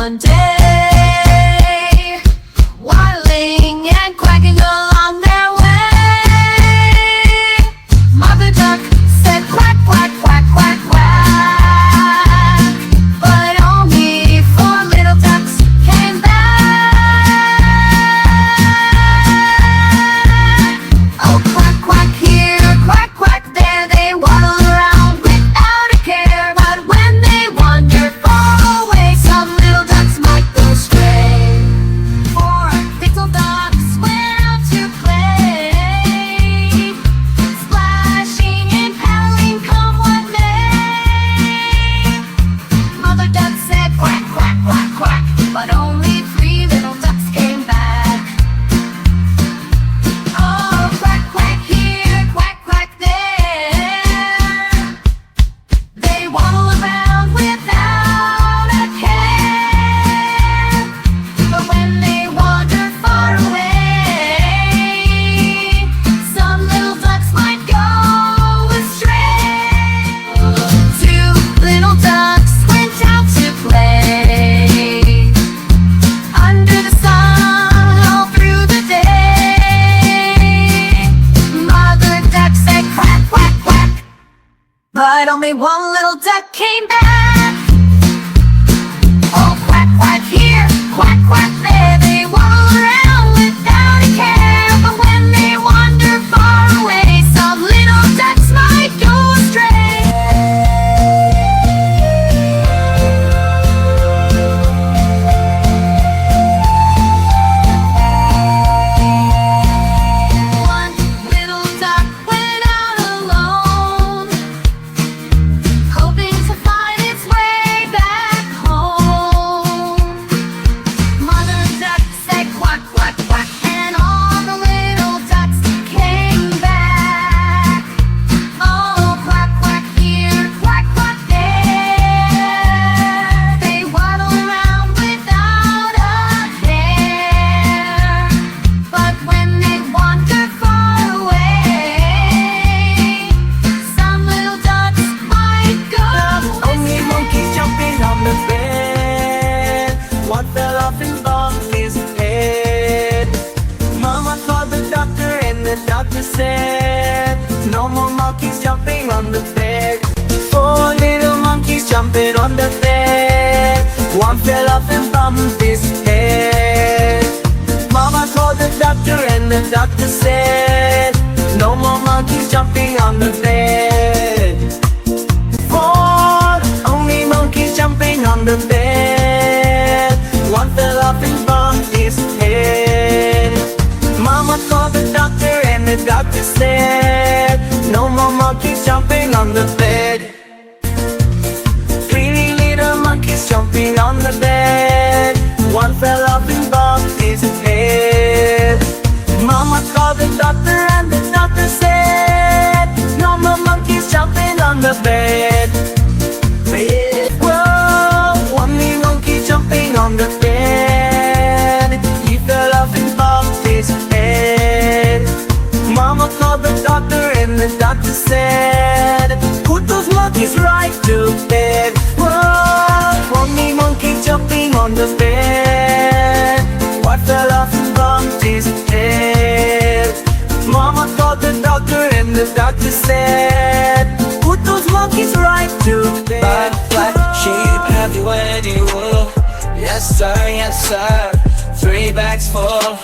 one day, waddling and quacking along their way. Mother duck said quack, quack, quack, quack, quack, but only four little ducks came back. Oh, quack, quack here, quack, quack there, they waddle around without a care. But when they wander far away, some little ducks might go stray. Four little ducks went out to play, splashing and paddling come what may. Mother duck said quack, quack, quack, quack, but only three little ducks came back. Oh, quack, quack here, quack, quack there, they waddle around without a care. But when they wander far away, some little ducks might go astray. Two little ducks went out to play under the sun all through the day. Mother duck said quack, quack, quack, but only one little duck came back. Oh, quack, quack here, quack, quack there, they waddle around without a care. But when they wander far away, some little ducks might go astray. One little duck went out alone, hoping to find its way back home. Mother duck said quack, quack, quack, and all the little ducks came back. Oh, quack, quack here, quack, quack there, they waddle around without a care. But when they wander far away, some little ducks might go Only astray. monkeys jumping on the bed. One fell off and bumped his head. Mama called the doctor and the doctor said, no more monkeys jumping on the bed. Four little monkeys jumping on the bed. One fell off and bumped his head. Mama called the doctor and the doctor said, no more monkeys jumping on the bed. Four only monkeys jumping on the bed. One fell off and bumped his head. Mama called the doctor and the doctor said, no more monkeys jumping on the bed. Three little monkeys jumping on the bed. One fell off and bumped his head. Mama called the doctor and the doctor said, no more monkeys jumping on the bed. Whoa, only monkey jumping on the bed. He fell off and bumped his head. Mama called the doctor and the doctor said, put those monkeys right to bed. Whoa, only monkey jumping on the bed. What fell off and bumped his head. Mama called the doctor and the doctor said, put those monkeys right to bed. Black sheep, have you any wool? Yes sir, yes sir. 3 bags full.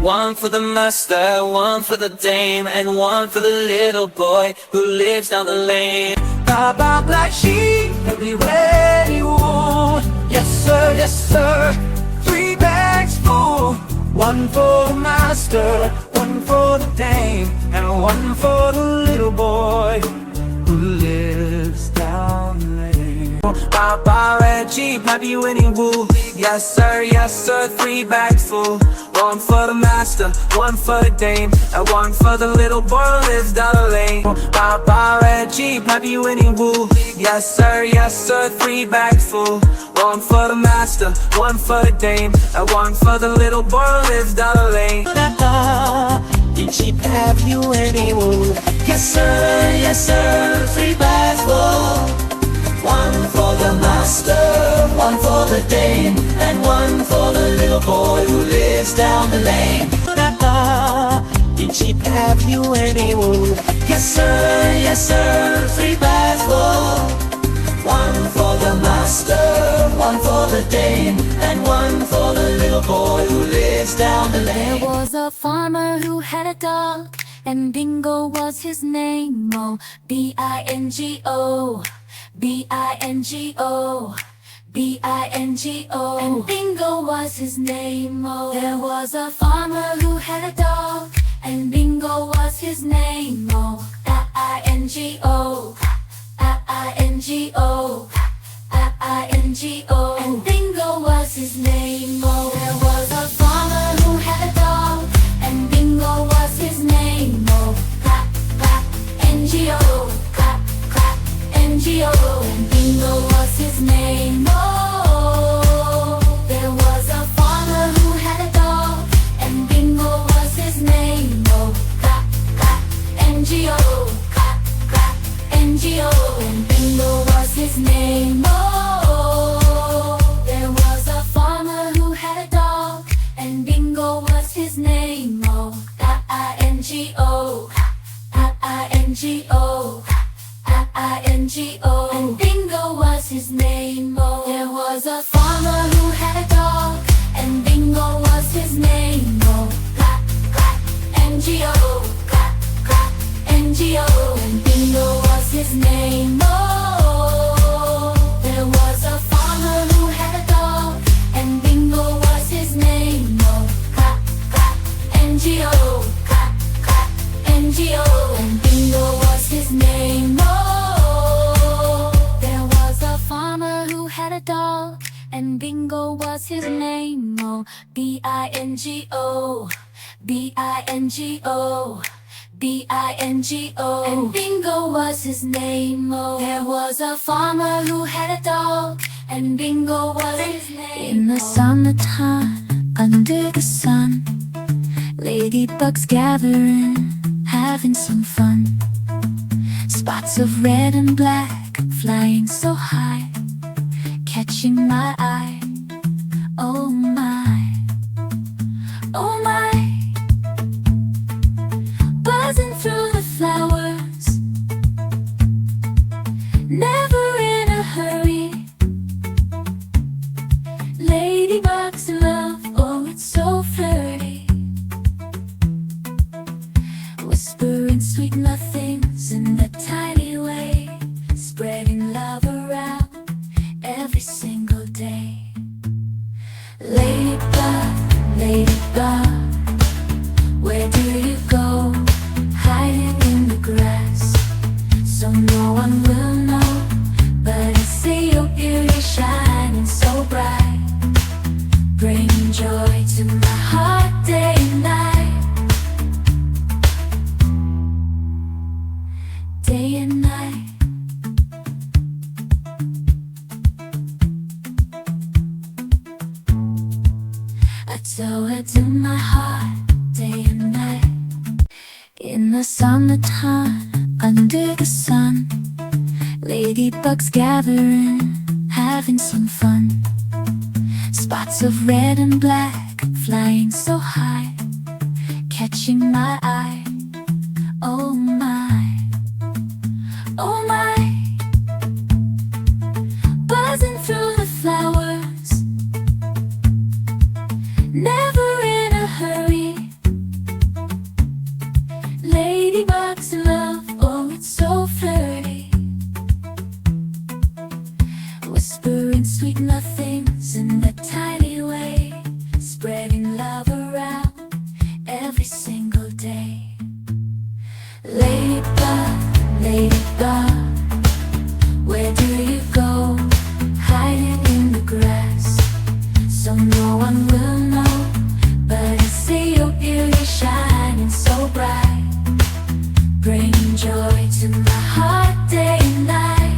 One for the master, one for the dame, and one for the little boy who lives down the lane. Baba black sheep, everywhere you wool. Yes sir, yes sir. 3 bags full. One for the master, one for the dame, and one for the little boy who lives down the lane. Baba red sheep, have you any wool? Yes sir, 3 bags full. One for the master, one for the dame, and one for the little boy who lives down the lane. Baba red sheep, have you any wool? Yes sir, 3 bags full. One for the master, one for the dame, and one for the little boy who lives down the lane. Did she have you any wool? Yes sir, 3 bags full. One for the master, one one for the dame, and one for the little boy who lives down the lane. Did she have you any wool? Yes sir, 3 bags full. One for the master, one for the dame, and one for the little boy who lives down the lane. There was a farmer who had a dog, and Bingo was his name. Oh, B-I-N-G-O, B-I-N-G-O, B-I-N-G-O, and Bingo was his name. Oh, there was a farmer who had a dog, and Bingo was his name. Oh, I-I-N-G-O, I-I-N-G-O, I-I-N-G-O, and Bingo was his name. Oh, there was a farmer who had a dog, and Bingo was his name. Oh, clap, clap, N-G-O, clap, clap, N-G-O, and Bingo was his name. Oh, there was a farmer who had a dog, and Bingo was his name. Oh, clap, clap, N-G-O, clap, clap, N-G-O, and Bingo was his name. Oh, there was a farmer who had a dog, and Bingo was his name. Oh, I-I-N-G-O, I-I-N-G-O, I-I-N-G-O, and Bingo was his name. Oh, there was a farmer who had a dog, and Bingo was his name. Oh, clap, clap, N-G-O, clap, clap, N-G-O, and Bingo was his name. Oh, there was a farmer who had a dog, and Bingo was his name. Oh, clap, clap, N-G-O, clap, clap, N-G-O, and Bingo was his name. Oh, there was a farmer who had a dog, and Bingo was his name. Oh, B-I-N-G-O, B-I-N-G-O, B-I-N-G-O, and Bingo was his name. Oh, there was a farmer who had a dog, and Bingo was his name. In the summertime, under the sun, ladybugs gathering, having some fun. Spots of red and black, flying so high, catching my eye. Oh my, oh my, buzzing through the flowers, never in a hurry. Ladybugs in love, oh it's so flirty, whispering sweet nothings in that tiny way, spreading love around every single day. Ladybug, ladybug, where do you go? Hiding in the grass, so no one will know. But I see your beauty shining so bright, bringing joy to my heart day and night. Day and night. I tell her to my heart day and night. In the summertime, under the sun, ladybugs gathering, having some fun. Spots of red and black, flying so high, catching my eye. Oh my, oh my, buzzing through the flowers, never in a hurry. Ladybugs in love, oh it's so flirty, whispering sweet nothings in that tiny way, spreading love around every single day. Ladybug, ladybug, where do you go? Hiding in the grass, so no one will know. But I see your beauty shining so bright, bringing joy to my heart day and night.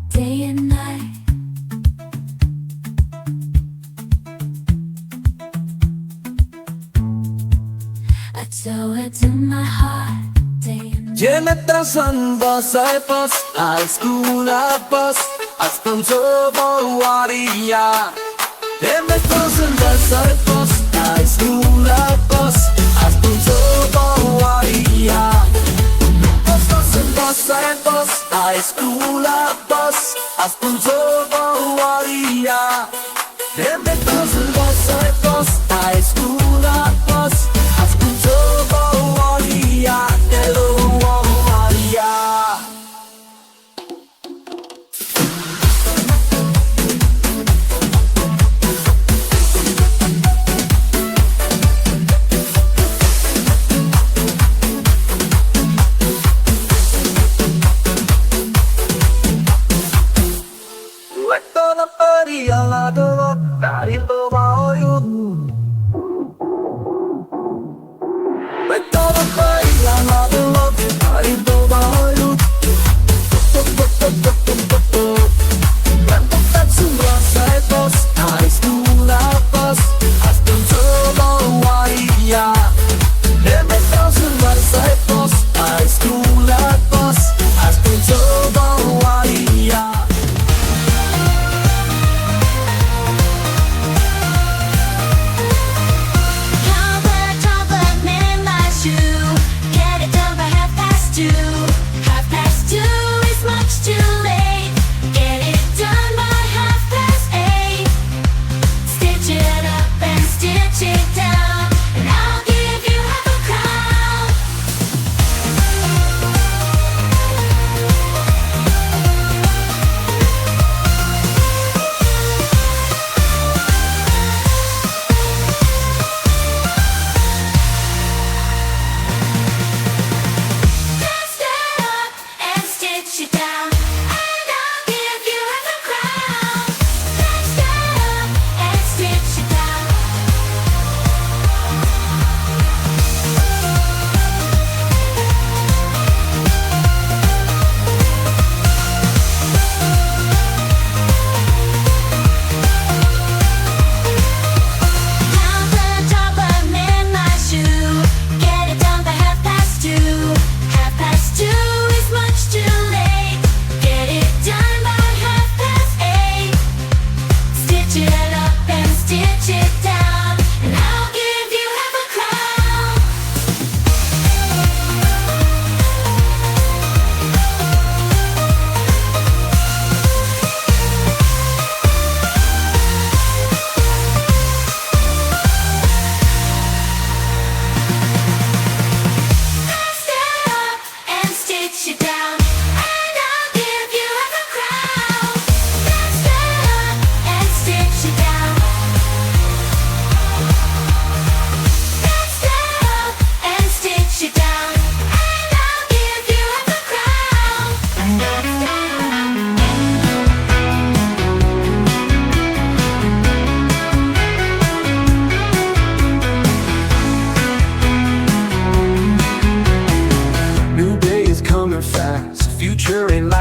Day and night. I tell her to my heart day and night. Gdzie ten sun bus, I bus, high school I bus, I spun turbo waria. Gdzie ten sun bus, I bus, high school I bus, I spun turbo waria. Sun bus, I bus, high school I bus, I spun turbo waria. Gdzie ten sun bus, I bus, high school I bus, I spun turbo waria.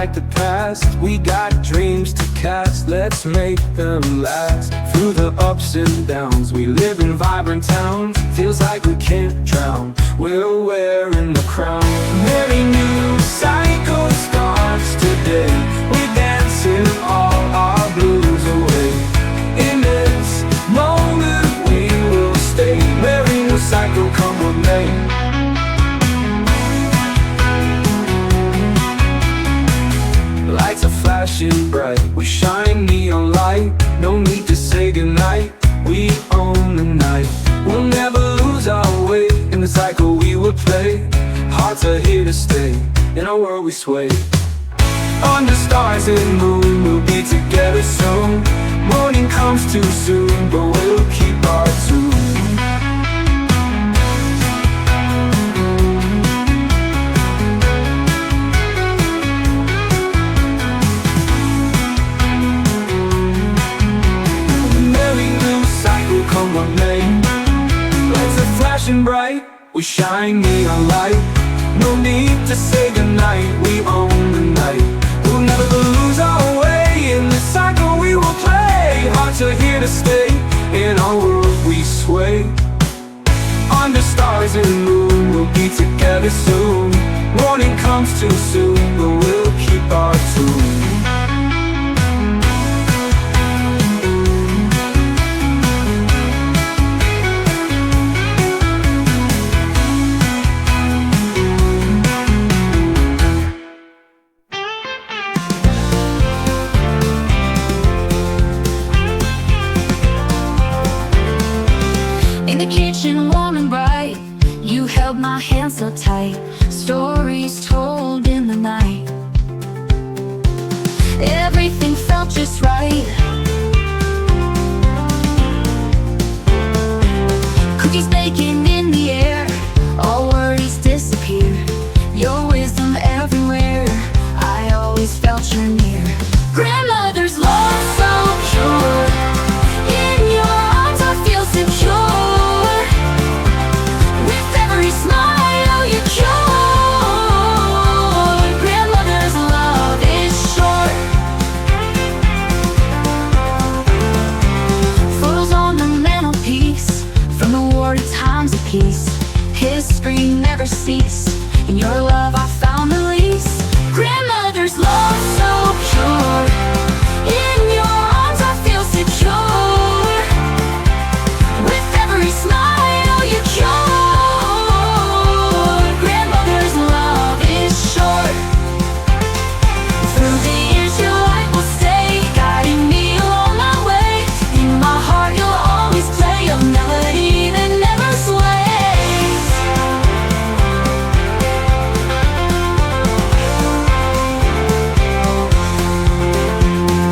Like the past, we got dreams to cast. Let's make them last. Through the ups and downs, we live in vibrant towns. Feels like we can't drown. We're wearing the crown. Many new cycle starts today. We dancing all our blues away. In this moment we will stay. Merry new cycle, come with me. Lights are flashing bright, we shine neon light. No need to say goodnight, we own the night. We'll never lose our way, in the cycle we will play. Hearts are here to stay, in our world we sway. Under stars and moon, we'll be together soon. Morning comes too soon, but we'll keep our tune. Come on, name. Lights are flashing bright, we shine neon light. No need to say goodnight, we own the night. We'll never lose our way, in this cycle we will play. Hearts are here to stay, in our world we sway. Under stars and moon, we'll be together soon. Morning morning comes too soon, but we'll keep our tune. In the kitchen, warm and bright, you held my hand so tight. Stories told in the night. Everything felt just right. Cookies baking in the air, all worries disappear. Your wisdom everywhere, I always felt you're near. Grandmother's love so pure, in your arms I feel secure. With every smile you cure. Grandmother's love is short. Photos on the mantelpiece, from the war to times of peace. History never cease, in your love I found release. Grandmother's love so pure, in your arms I feel secure. With every smile you cure. Grandmother's love is short. Through the years your light will stay, guiding me along my way. In my heart you'll always play a melody that never sways.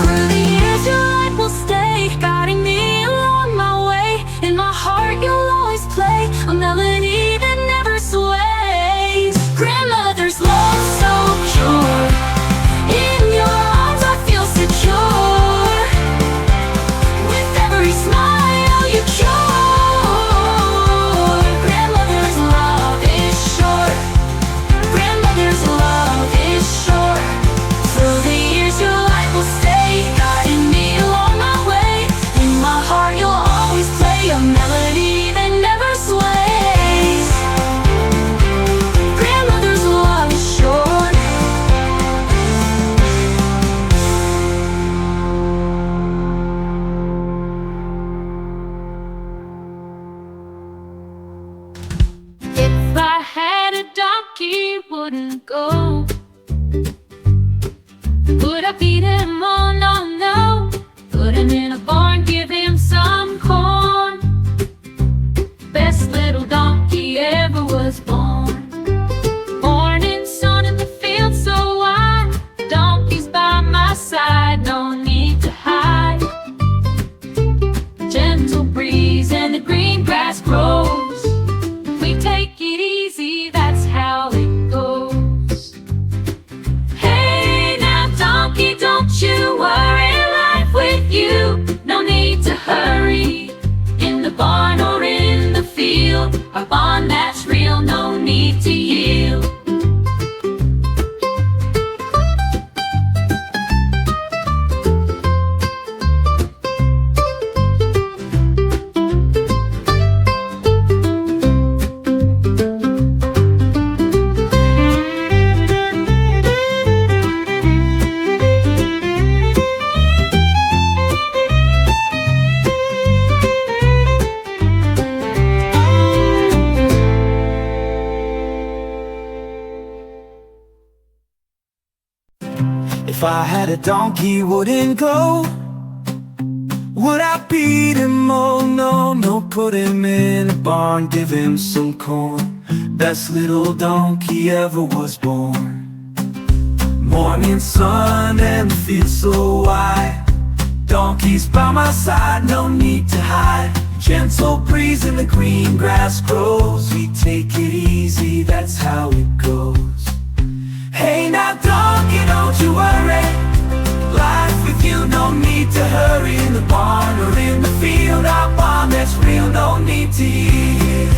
Through the years your light will stay, guiding me along my way. In my heart you'll always play a melody that never sways. Grandmother's love so pure, in your arms I feel secure. With every smile you cure. Grandmother's love is short. Grandmother's love is short. Through the years your light will stay, guiding me along my way. In my heart you'll always play a melody that never sways. Grandmother's love is short. If I had a donkey, wouldn't go. Would I feed him? Oh no, no. Put him in a barn, give him some corn. Best little donkey ever was born. Morning sun in the field so wide. Donkey's by my side, no need to hide. Gentle breeze and the green grass grows. We take it easy, that's how it goes. Hey now donkey, don't you worry, life with you, no need to hurry. In the barn or in the field, our bond that's real, no need to yield. If I had a donkey, wouldn't go. Would I beat him? Oh no, no. Put him in a barn, give him some corn. Best little donkey ever was born. Morning sun and the field so wide. Donkeys by my side, no need to hide. Gentle breeze and the green grass grows. We take it easy, that's how it goes. Hey now donkey, don't you worry, life with you, no need to hurry. In the barn or in the field, our bond that's real, no need to yield.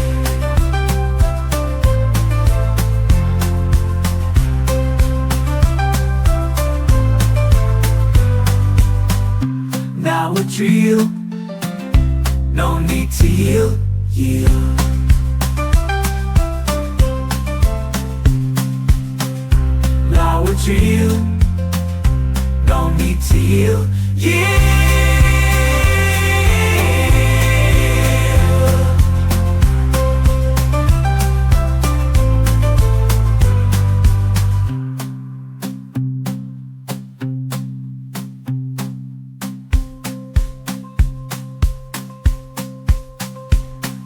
Now we're real, no need to yield, yield. real. No need to yield.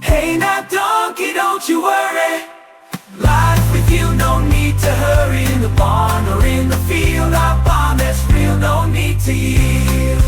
Hey now donkey, don't you worry. Life with you, no need to hurry. In the barn or in the field, our bond is real, no need to yield.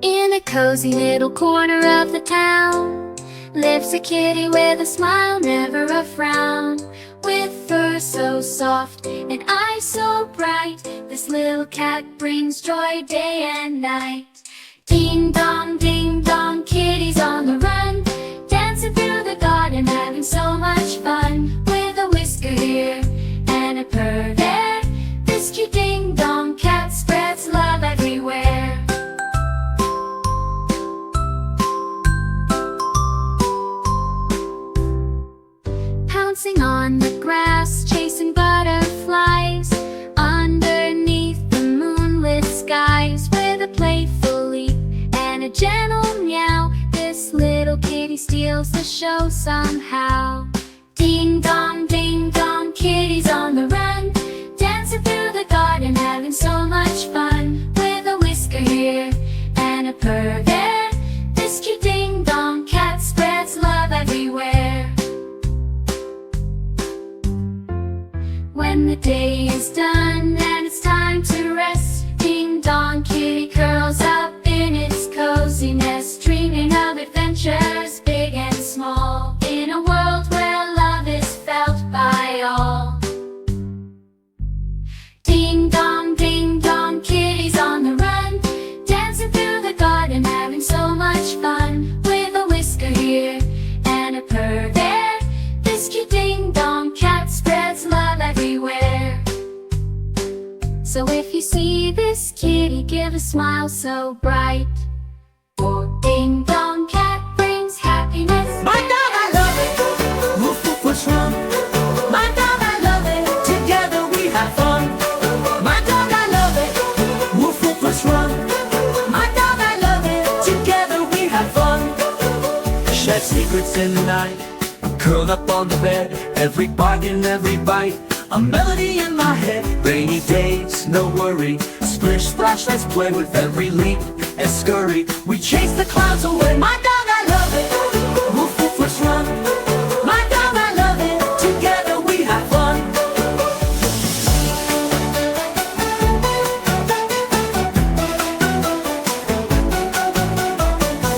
In a cozy little corner of the town lives a kitty with a smile, never a frown. With fur so soft and eyes so bright, this little cat brings joy day and night. Ding dong, kitty's on the run, dancing through the garden, having so much fun. With a whisker here and a purr there, this cute ding dong cat spreads love everywhere. Pouncing on the grass, chasing butterflies underneath the moonlit skies. With a playful leap and a gentle meow, this little kitty steals the show somehow. Ding dong, kitty's on the run, dancing through the garden, having so much fun. With a whisker here and a purr there, this cute ding dong cat spreads love everywhere. When the day is done and it's time to rest, ding dong kitty curls up in its cozy nest, dreaming of adventures big and small, in a world where love is felt by all. Ding dong, kitty's on the run, dancing through the garden, having so much fun. With a whisker here and a purr there, this cute ding dong cat spreads love everywhere. So if you see this kitty, give a smile so bright, for ding dong cat brings happiness. My dog, I love it. Woof woof, what's wrong? My dog, I love it. Together we have fun. My dog, I love it. Woof woof, what's wrong? My dog, I love it. Together we have fun. Shed secrets in the night, curled up on the bed, every bark and every bite, a melody in my head. Rainy days, no worry, splish splash, let's play. With every leap and scurry, we chase the clouds away. My dog, I love it. Woof woof, what's wrong? My dog, I love it. Together we have fun.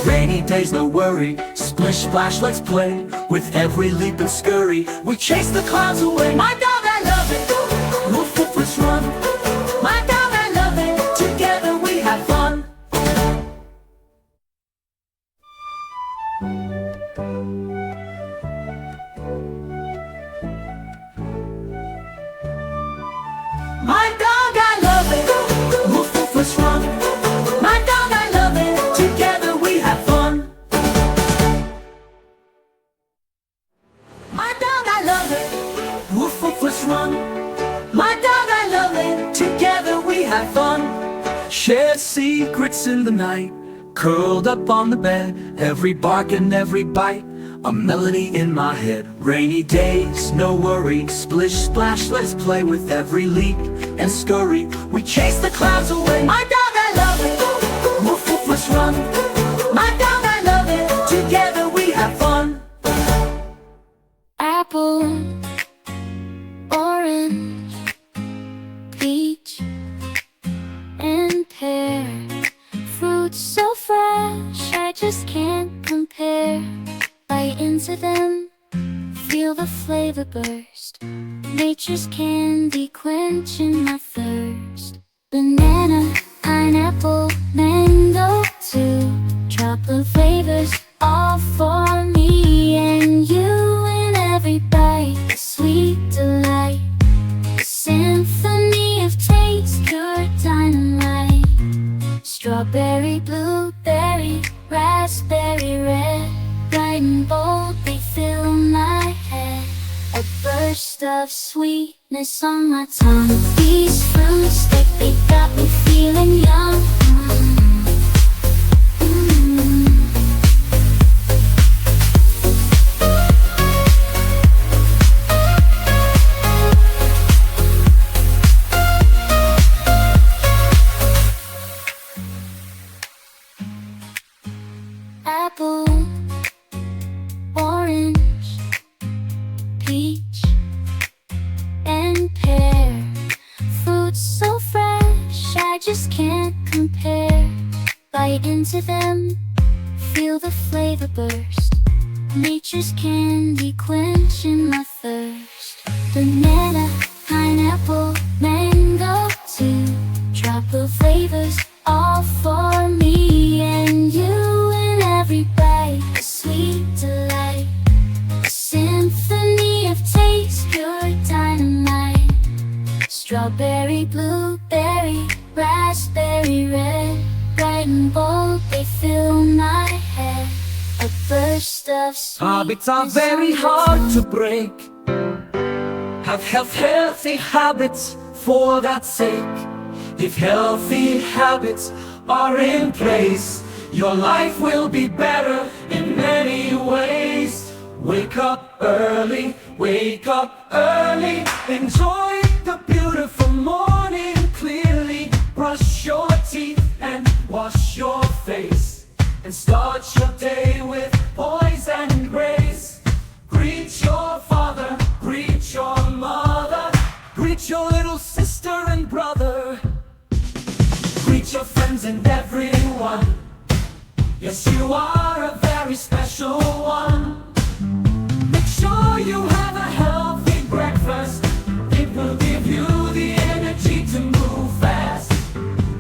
Rainy days, no worry, splish splash, let's play. With every leap and scurry, we chase the clouds away. My dog, I love it. Woof woof, what's wrong? My dog, I love it. Together we have fun. My dog, I love it. Woof woof, what's wrong? My dog, I love it. Together we have fun. My dog, I love it. Woof woof, what's wrong? My dog, I love it. Together we have fun. Shared secrets in the night, curled up on the bed, every bark and every bite, a melody in my head. Rainy days, no worry, splish splash, let's play. With every leap and scurry, we chase the clouds away. My dog, I love it. Woof woof, what's wrong? My dog, I love it. Together we have fun. Apple, orange, peach, and pear, fruits so fresh I just can't compare. Bite into them, feel the flavor burst, nature's candy quenching my thirst. Banana, pineapple, mango too, chocolate flavors all for me and you. In every bite, the sweet blueberry, raspberry, red, bright and bold, they fill my head. A burst of sweetness on my tongue. These fruits, they got me feeling young. Apple, orange, peach, and pear. Fruits so fresh, I just can't compare. Bite into them, feel the flavor burst. Nature's candy quenching my thirst. Banana, pineapple, mango too. Tropical flavors, all for me and you. And every bite, a sweet delight. A symphony of taste, pure dynamite. Strawberry, blueberry, raspberry, red, bright and bold, they fill my head. A burst of sweetness. Habits are very hard to break. Have healthy habits for that sake. If healthy habits are in place, your life will be better in many ways. Wake up early, enjoy the beautiful morning clearly. Brush your teeth and wash your face, and start your day with poise and grace. Greet your father, greet your mother, greet your little sister and brother. Greet your friends and everyone. Yes, you are a very special one. Make sure you have a healthy breakfast. It will give you the energy to move fast.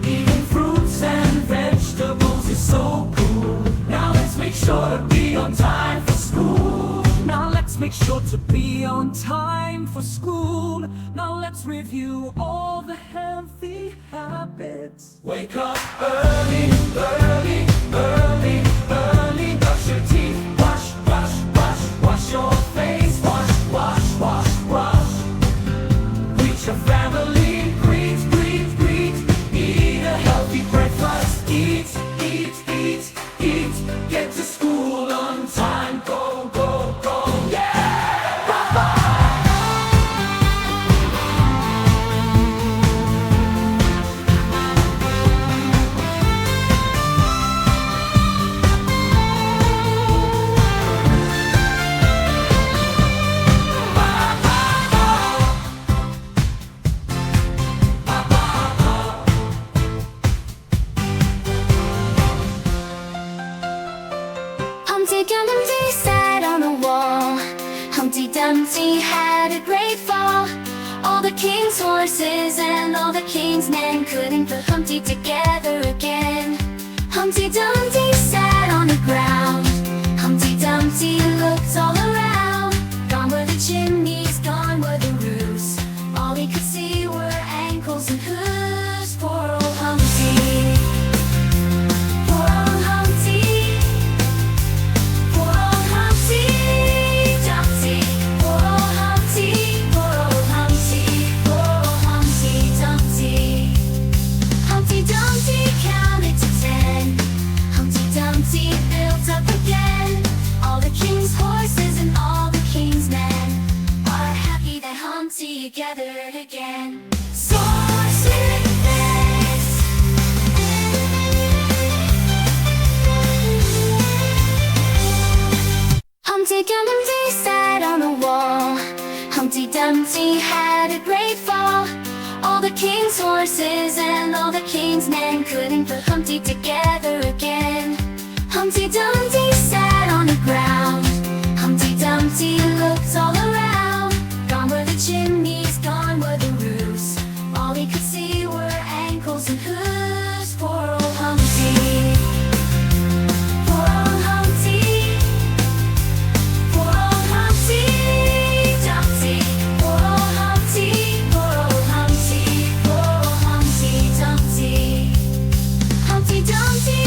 Eating fruits and vegetables is so cool. Now let's make sure to be on time for school. Now let's make sure to be on time for school. Now let's review all the healthy habits. Wake up early, brush your teeth, wash your face, wash. Greet your family, greet. Eat a healthy breakfast, eat. Get to school on time, go, yeah! Bye-bye! Humpty Dumpty sat on a wall. Humpty Dumpty had a great fall. All the king's horses and all the king's men couldn't put Humpty together again. Humpty Dumpty sat on the ground. Humpty Dumpty looked all around. Gone were the chimneys, gone were the roofs. All he could see were ankles and hooves. Poor old Humpty. Poor old Humpty. Poor old Humpty Dumpty. Poor old Humpty. Poor old Humpty. Poor old Humpty Dumpty. Humpty Dumpty counted to 10. Humpty Dumpty built up again. All the king's horses and all the king's men are happy that Humpty gathered again. Sorceress. Humpty Dumpty sat on a wall. Humpty Dumpty had a great fall. All the king's horses and all the king's men couldn't put Humpty together again. Humpty Dumpty sat on the ground. Humpty Dumpty looked all around. Gone were the chimneys, gone were the roofs. All he could see were ankles and hooves. Poor old Humpty. Poor old Humpty. Poor old Humpty Dumpty. Poor old Humpty. Poor old Humpty. Poor old Humpty Dumpty. Humpty Dumpty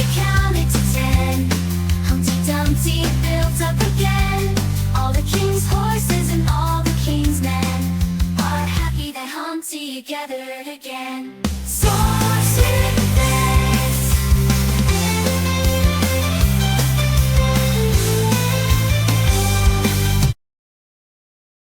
built up again. All the king's horses and all the king's men are happy that home together again.